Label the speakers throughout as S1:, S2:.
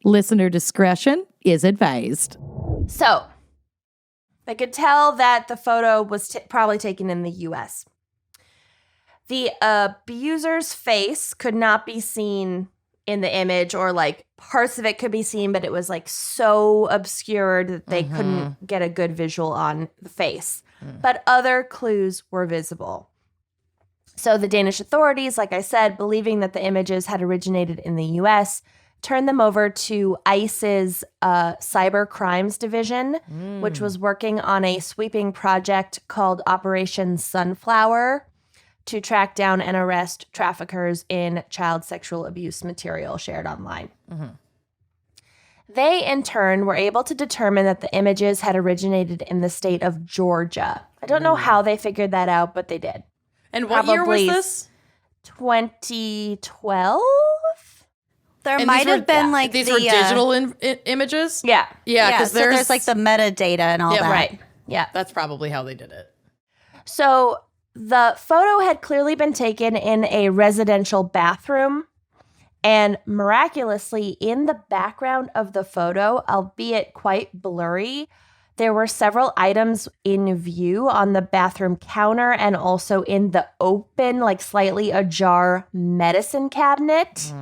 S1: Listener discretion is advised.
S2: So, they could tell that the photo was probably taken in the U.S. The abuser's face could not be seen in the image, or like parts of it could be seen, but it was like so obscured that they couldn't get a good visual on the face. But other clues were visible. So the Danish authorities, like I said, believing that the images had originated in the U.S., turned them over to ICE's Cyber Crimes Division, which was working on a sweeping project called Operation Sunflower to track down and arrest traffickers in child sexual abuse material shared online. They, in turn, were able to determine that the images had originated in the state of Georgia. I don't know how they figured that out, but they did.
S3: And what year was this?
S2: 2012?
S4: There might have been like
S3: these were digital images?
S2: Yeah.
S3: Yeah, because
S4: so there's like the metadata and all that.
S2: Right. Yeah.
S3: That's probably how they did it.
S2: So the photo had clearly been taken in a residential bathroom, and miraculously, in the background of the photo, albeit quite blurry, there were several items in view on the bathroom counter and also in the open, like slightly ajar medicine cabinet,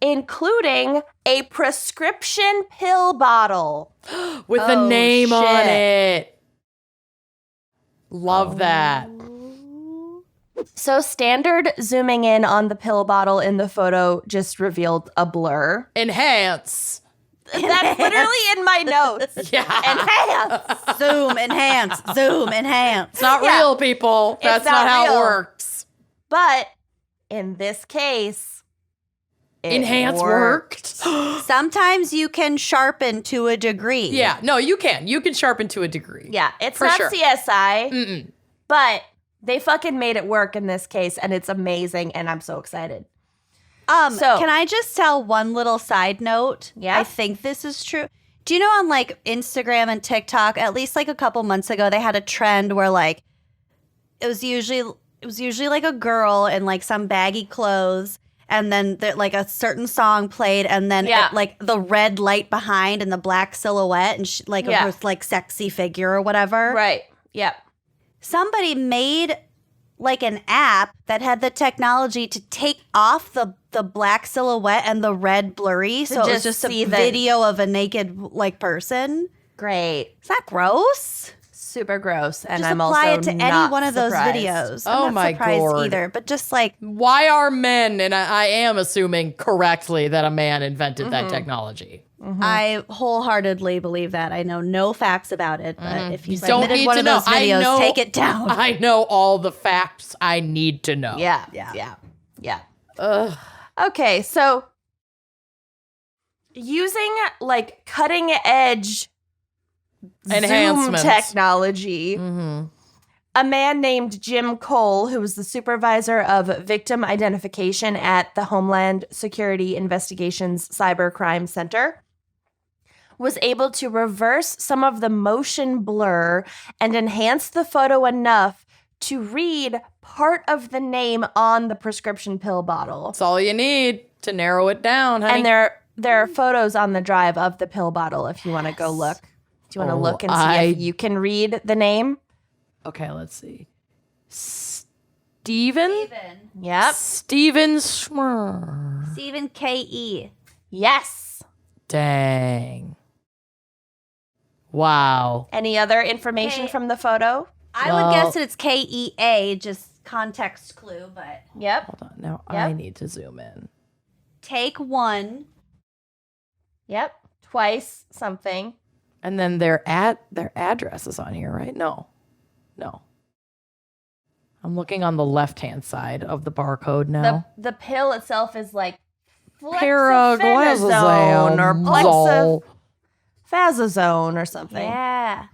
S2: including a prescription pill bottle.
S3: With the name on it. Love that.
S2: So standard zooming in on the pill bottle in the photo just revealed a blur.
S3: Enhance.
S2: That's literally in my notes.
S3: Yeah.
S2: Enhance.
S4: Zoom, enhance, zoom, enhance.
S3: It's not real, people. That's not how
S2: real.
S3: it works.
S2: But in this case,
S3: Enhance worked.
S4: Sometimes you can sharpen to a degree.
S3: Yeah, no, you can. You can sharpen to a degree.
S2: Yeah, it's
S3: For
S2: not
S3: sure.
S2: CSI, but they fucking made it work in this case, and it's amazing, and I'm so excited. So-
S4: Can I just tell one little side note?
S2: Yeah.
S4: I think this is true. Do you know on like Instagram and TikTok, at least like a couple months ago, they had a trend where like it was usually like a girl in like some baggy clothes, and then like a certain song played, and then like the red light behind and the black silhouette, and like her like sexy figure or whatever.
S2: Right. Yep.
S4: Somebody made like an app that had the technology to take off the black silhouette and the red blurry, so it was just a video of a naked like person.
S2: Great.
S4: Is that gross?
S2: Super gross. And
S4: Just
S2: I'm
S4: apply
S2: also
S4: it to
S2: not
S4: any one of those
S2: surprised.
S4: videos.
S3: Oh
S4: I'm not
S3: my
S4: surprised
S3: God.
S4: either, but just like
S3: Why are men, and I am assuming correctly that a man invented that technology.
S4: I wholeheartedly believe that. I know no facts about it, but if you
S3: Don't
S4: submitted
S3: need
S4: one
S3: to
S4: of
S3: know.
S4: those videos,
S3: I know,
S4: take it down.
S3: I know all the facts I need to know.
S2: Yeah. Okay, so using like cutting edge Zoom
S3: Enhancements.
S2: technology, a man named Jim Cole, who was the supervisor of victim identification at the Homeland Security Investigations Cyber Crime Center, was able to reverse some of the motion blur and enhance the photo enough to read part of the name on the prescription pill bottle.
S3: That's all you need to narrow it down, honey.
S2: And there are photos on the drive of the pill bottle if you want to go look. Do you want to look and see if you can read the name?
S3: Okay, let's see. Steven?
S2: Yep.
S3: Steven Schmer.
S4: Stephen K.E.
S2: Yes.
S3: Dang. Wow.
S2: Any other information from the photo?
S4: I would guess that it's K.E.A., just context clue, but
S2: Yep.
S3: Hold on. Now
S2: Yep.
S3: I need to zoom in.
S4: take one.
S2: Yep. Twice something.
S3: And then their address is on here, right? No. I'm looking on the left-hand side of the barcode now.
S2: The pill itself is like
S3: Paraglazazone
S2: or plexifazozone or something.
S4: Yeah.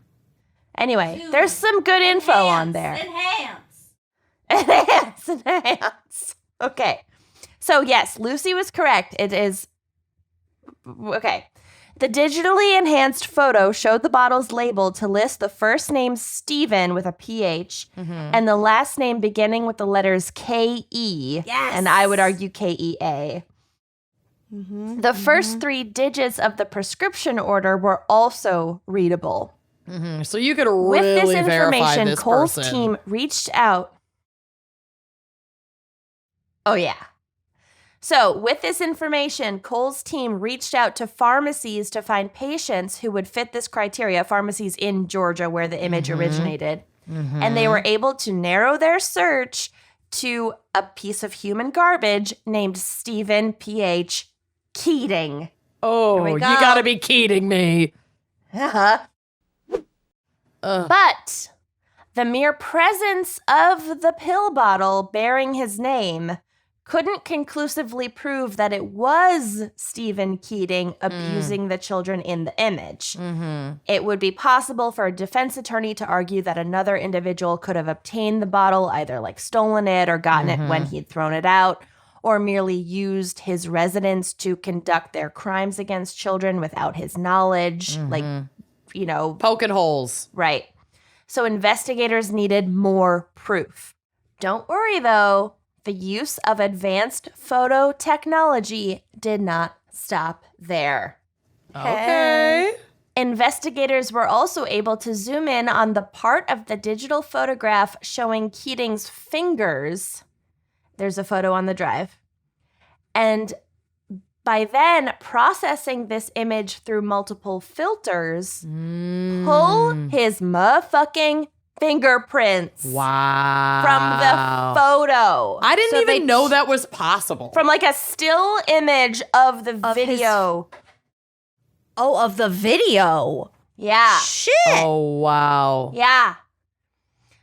S2: Anyway, there's some good info on there. Enhance. Okay. So yes, Lucy was correct. It is okay. The digitally enhanced photo showed the bottle's label to list the first name Stephen with a PH and the last name beginning with the letters K-E.
S4: Yes.
S2: And I would argue K-E-A. The first 3 digits of the prescription order were also readable.
S3: So you could really
S2: With this
S3: verify
S2: information,
S3: this
S2: Cole's
S3: person.
S2: team reached out. Oh, yeah. So, with this information, Cole's team reached out to pharmacies to find patients who would fit this criteria, pharmacies in Georgia where the image originated. And they were able to narrow their search to a piece of human garbage named Stephen P.H. Keating.
S3: Oh,
S2: we
S3: you
S2: go.
S3: gotta be kidding me.
S2: But the mere presence of the pill bottle bearing his name couldn't conclusively prove that it was Stephen Keating abusing the children in the image. It would be possible for a defense attorney to argue that another individual could have obtained the bottle, either like stolen it or gotten it when he'd thrown it out, or merely used his residence to conduct their crimes against children without his knowledge. Like, you know,
S3: Poking holes.
S2: right. So investigators needed more proof. Don't worry, though. The use of advanced photo technology did not stop there.
S3: Okay.
S2: Investigators were also able to zoom in on the part of the digital photograph showing Keating's fingers. There's a photo on the drive. And by then processing this image through multiple filters, pull his motherfucking fingerprints
S3: Wow.
S2: from the photo.
S3: I didn't
S4: So
S3: even
S4: they
S3: know that was possible.
S2: From like a still image of the
S4: Of his-
S2: video.
S4: Of the video.
S2: Yeah.
S4: Shit.
S3: Oh, wow.
S2: Yeah.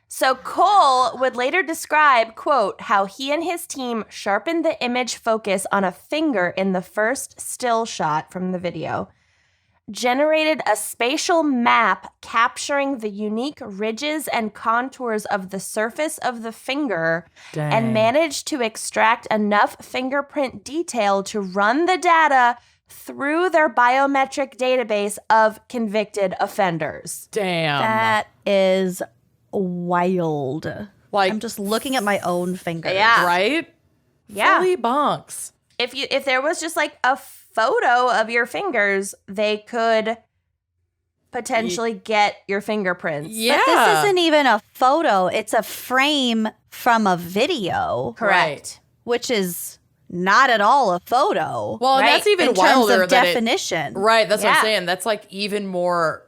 S2: So Cole would later describe, quote, how he and his team sharpened the image focus on a finger in the first still shot from the video, generated a spatial map capturing the unique ridges and contours of the surface of the finger, and managed to extract enough fingerprint detail to run the data through their biometric database of convicted offenders.
S3: Damn.
S4: That is wild.
S3: Like,
S4: I'm just looking at my own fingers.
S2: Yeah.
S3: right?
S2: Yeah.
S3: Fully bonks.
S2: If there was just like a photo of your fingers, they could potentially get your fingerprints.
S3: Yeah.
S4: But this isn't even a photo. It's a frame from a video,
S2: Correct.
S4: which is not at all a photo.
S3: Well, and
S2: Right.
S3: that's even
S4: in terms
S3: wilder
S4: of
S3: that
S4: definition.
S3: Right, that's what
S2: Yeah.
S3: I'm saying. That's like even more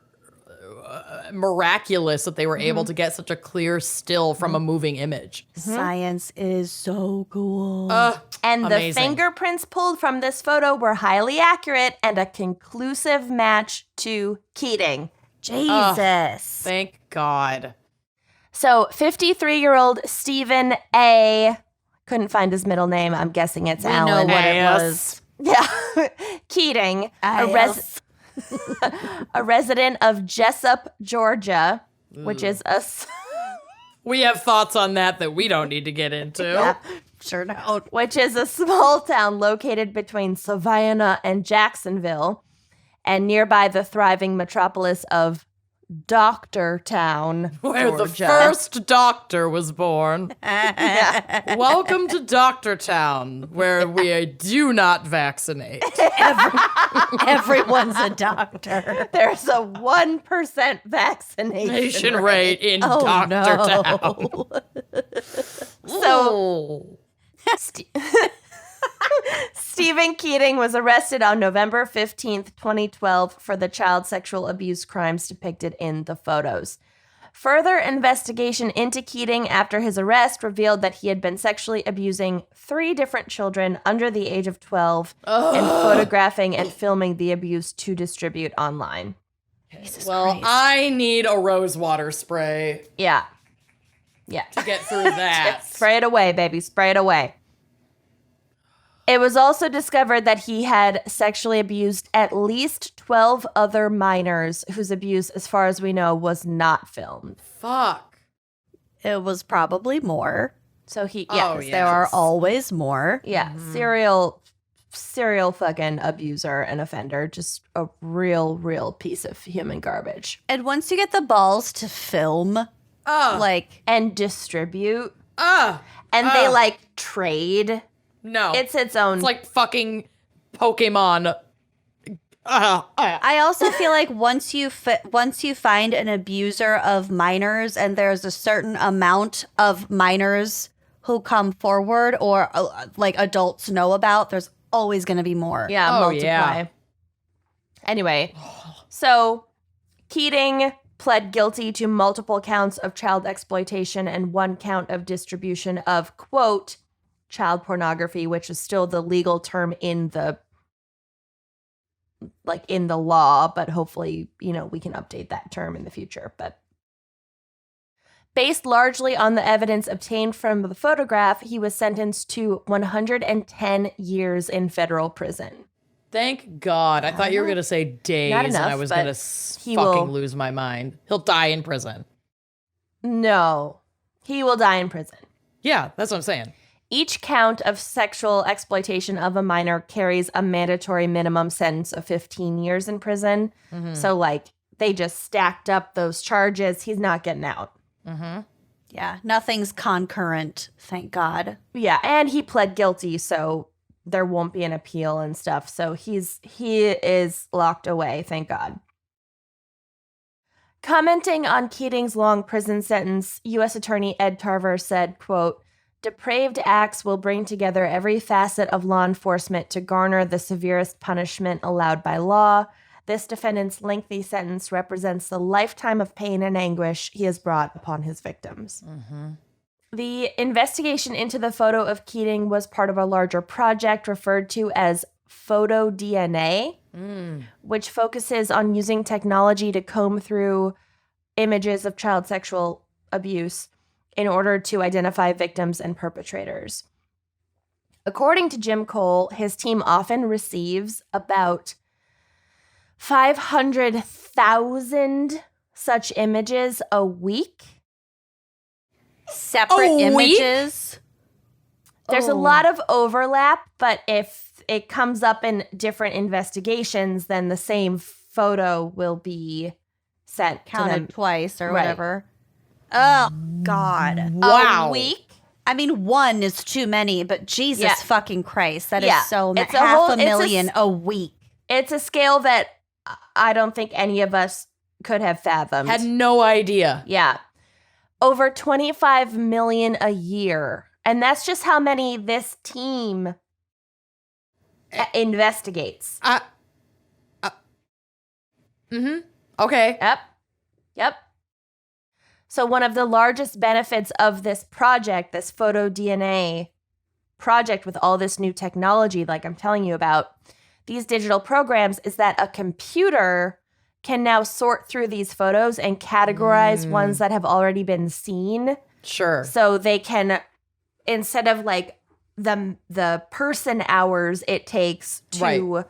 S3: miraculous that they were able to get such a clear still from a moving image.
S4: Science is so cool.
S2: And the
S3: Amazing.
S2: fingerprints pulled from this photo were highly accurate and a conclusive match to Keating.
S4: Jesus.
S3: Thank God.
S2: So 53-year-old Stephen A. Couldn't find his middle name. I'm guessing it's
S4: We know
S2: Alan.
S4: what it
S3: Yes.
S4: was.
S2: Yeah. Keating, a resident of Jessup, Georgia, which is
S3: We have thoughts on that we don't need to get into.
S4: Sure don't.
S2: which is a small town located between Savannah and Jacksonville, and nearby the thriving metropolis of Doctortown,
S3: Where the
S2: Georgia.
S3: first doctor was born. Welcome to Doctortown, where we do not vaccinate.
S4: Everyone's a doctor.
S2: There's a 1% vaccination
S3: Nation rate in
S4: Oh,
S3: Doctortown.
S4: no.
S2: So Stephen Keating was arrested on November 15th, 2012 for the child sexual abuse crimes depicted in the photos. Further investigation into Keating after his arrest revealed that he had been sexually abusing 3 different children under the age of 12 and photographing and filming the abuse to distribute online.
S3: Well, I need a rose water spray
S2: Yeah. Yeah.
S3: to get through that.
S2: Spray it away, baby. Spray it away. It was also discovered that he had sexually abused at least 12 other minors whose abuse, as far as we know, was not filmed.
S3: Fuck.
S4: It was probably more.
S2: So he,
S3: Oh,
S2: yeah,
S3: yeah.
S4: There are always more.
S2: yeah, serial fucking abuser and offender. Just a real piece of human garbage.
S4: And once you get the balls to film, like,
S2: And distribute.
S3: Ah.
S2: And they like trade.
S3: No.
S2: It's its own.
S3: It's like fucking Pokemon.
S4: I also feel like once you find an abuser of minors, and there's a certain amount of minors who come forward or like adults know about, there's always going to be more.
S2: Yeah,
S3: Oh,
S2: multiply.
S3: yeah.
S2: Anyway, so Keating pled guilty to multiple counts of child exploitation and 1 count of distribution of, quote, child pornography, which is still the legal term in the law, but hopefully, we can update that term in the future. But based largely on the evidence obtained from the photograph, he was sentenced to 110 years in federal prison.
S3: Thank God. I thought you were going to say days,
S2: Not
S3: and
S2: enough,
S3: I was
S2: but
S3: going to fucking lose my mind. He'll die in prison.
S2: No, he will die in prison.
S3: Yeah, that's what I'm saying.
S2: Each count of sexual exploitation of a minor carries a mandatory minimum sentence of 15 years in prison.
S3: Mm-hmm.
S2: So, they just stacked up those charges. He's not getting out.
S3: Mm-hmm.
S4: Yeah, nothing's concurrent, thank God.
S2: Yeah, and he pled guilty, so there won't be an appeal and stuff. So he is locked away, thank God. Commenting on Keating's long prison sentence, U.S. Attorney Ed Tarver said, quote, "Depraved acts will bring together every facet of law enforcement to garner the severest punishment allowed by law. This defendant's lengthy sentence represents the lifetime of pain and anguish he has brought upon his victims."
S3: Mm-hmm.
S2: The investigation into the photo of Keating was part of a larger project referred to as Photo DNA, which focuses on using technology to comb through images of child sexual abuse in order to identify victims and perpetrators. According to Jim Cole, his team often receives about 500,000 such images a week.
S4: Separate images.
S2: There's a lot of overlap, but if it comes up in different investigations, then the same photo will be sent to them.
S4: Counted twice or
S2: Right.
S4: whatever. Oh, God.
S3: Wow.
S2: A week?
S4: I mean, 1 is too many, but Jesus
S2: Yeah.
S4: fucking Christ. That is
S2: Yeah.
S4: so
S2: It's a
S4: half
S2: whole-
S4: a
S2: it's a
S4: million a week.
S2: It's a scale that I don't think any of us could have fathomed.
S3: Had no idea.
S2: Yeah. Over 25 million a year. And that's just how many this team investigates.
S3: Okay.
S2: Yep. So one of the largest benefits of this project, this photo DNA project with all this new technology, like I'm telling you about, these digital programs, is that a computer can now sort through these photos and categorize ones that have already been seen.
S3: Sure.
S2: So they can, instead of like the person hours it takes to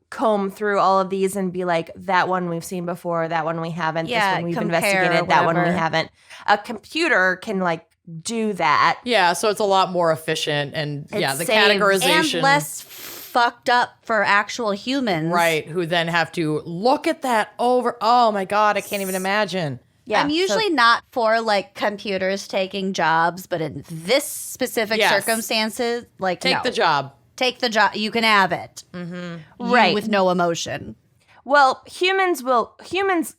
S2: comb through all of these and be like, that one we've seen before, that one we haven't, this one we've
S4: compare
S2: investigated,
S4: or
S2: that one we
S4: whatever.
S2: haven't. A computer can like do that.
S3: Yeah, so it's a lot more efficient and the
S2: saves-
S3: categorization.
S4: And less fucked up for actual humans.
S3: Right, who then have to look at that over. Oh my God, I can't even imagine.
S2: Yeah,
S4: I'm usually not for like computers taking jobs, but in this specific
S3: Yes.
S4: circumstances, like
S3: Take
S4: no.
S3: the job.
S4: Take the job. You can have it. You
S2: Right.
S4: with no emotion.
S2: well, humans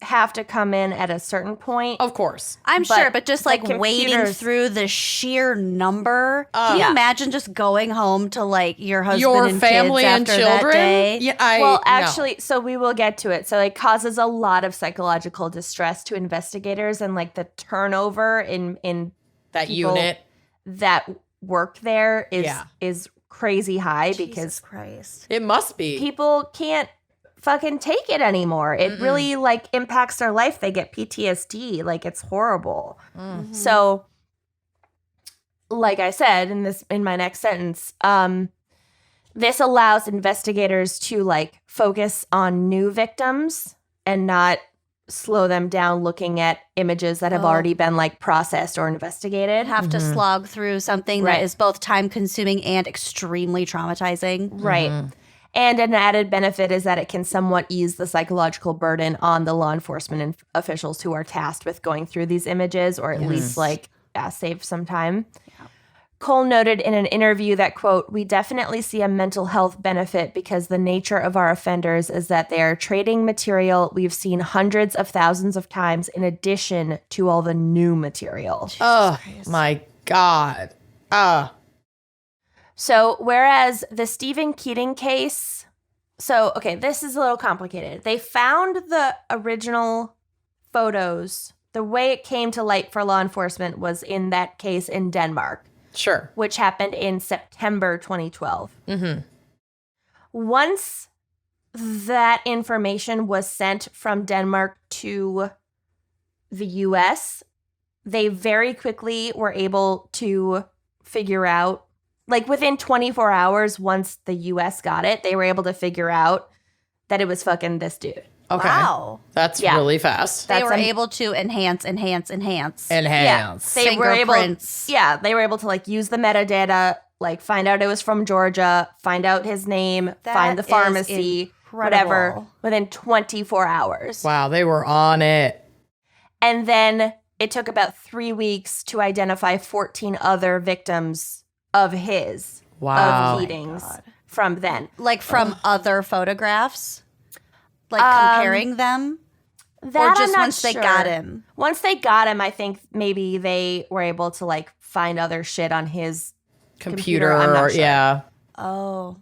S2: have to come in at a certain point.
S3: Of course.
S4: I'm
S2: But
S4: sure, but just
S2: the
S4: like wading
S2: computers-
S4: through the sheer number. Can you
S2: Yeah.
S4: imagine just going home to like your husband
S3: Your
S4: and
S3: family
S4: kids
S3: and
S4: after
S3: children.
S4: that day?
S3: Yeah,
S2: Well,
S3: no.
S2: actually, so we will get to it. So it causes a lot of psychological distress to investigators, and like the turnover in
S3: that
S2: people
S3: unit.
S2: that work there
S3: Yeah.
S2: is crazy high
S4: Jesus
S2: because
S4: Christ.
S3: It must be.
S2: people can't fucking take it anymore. It really like impacts their life. They get PTSD. Like it's horrible. So like I said in my next sentence, this allows investigators to like focus on new victims and not slow them down looking at images that have already been like processed or investigated.
S4: Have to slog through something
S2: Right.
S4: that is both time consuming and extremely traumatizing.
S2: Right. And an added benefit is that it can somewhat ease the psychological burden on the law enforcement officials who are tasked with going through these images, or at least like save some time. Cole noted in an interview that, quote, "We definitely see a mental health benefit because the nature of our offenders is that they are trading material we've seen hundreds of thousands of times in addition to all the new material."
S3: Oh, my God.
S2: So whereas the Stephen Keating case, this is a little complicated. They found the original photos. The way it came to light for law enforcement was in that case in Denmark.
S3: Sure.
S2: Which happened in September 2012. Mm-hmm. Once that information was sent from Denmark to the U.S., they very quickly were able to figure out, like within 24 hours, once the U.S. got it, they were able to figure out that it was fucking this dude.
S3: Okay.
S4: Wow.
S3: That's really fast.
S4: They were able to enhance.
S2: They
S4: Fingerprints.
S2: They were able to like use the metadata, like find out it was from Georgia, find out his name, find the pharmacy, whatever, within 24 hours.
S3: Wow, they were on it.
S2: And then it took about 3 weeks to identify 14 other victims of his, of Keating's from then.
S4: Like from other photographs? Like comparing them?
S2: That
S4: or just
S2: I'm not
S4: once they
S2: sure.
S4: got him?
S2: Once they got him, I think maybe they were able to like find other shit on his computer. I'm not sure.
S3: Yeah.
S4: Oh.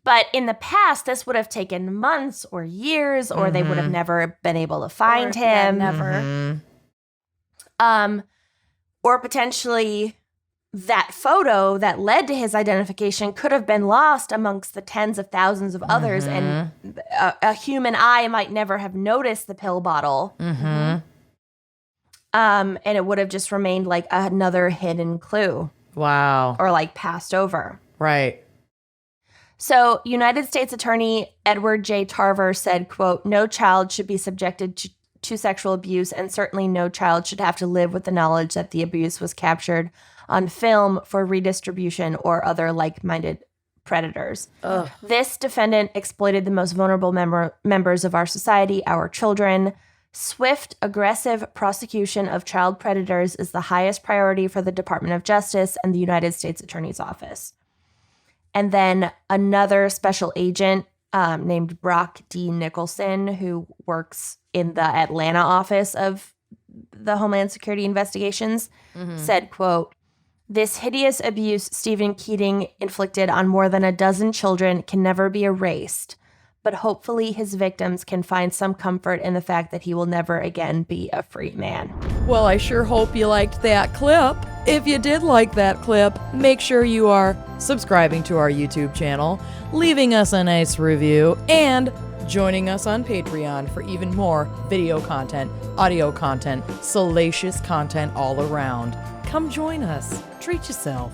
S2: But in the past, this would have taken months or years, or they would have never been able to find him.
S4: Yeah, never.
S2: Or potentially that photo that led to his identification could have been lost amongst the tens of thousands of others, and a human eye might never have noticed the pill bottle. And it would have just remained like another hidden clue.
S3: Wow.
S2: Or like passed over.
S3: Right.
S2: So United States Attorney Edward J. Tarver said, quote, "No child should be subjected to sexual abuse, and certainly no child should have to live with the knowledge that the abuse was captured on film for redistribution or other like-minded predators."
S3: Ugh.
S2: This defendant exploited the most vulnerable members of our society, our children. Swift, aggressive prosecution of child predators is the highest priority for the Department of Justice and the United States Attorney's Office. And then another special agent named Brock D. Nicholson, who works in the Atlanta office of the Homeland Security Investigations, said, quote, "This hideous abuse Stephen Keating inflicted on more than a dozen children can never be erased, but hopefully his victims can find some comfort in the fact that he will never again be a free man."
S1: Well, I sure hope you liked that clip. If you did like that clip, make sure you are subscribing to our YouTube channel, leaving us a nice review, and joining us on Patreon for even more video content, audio content, salacious content all around. Come join us. Treat yourself.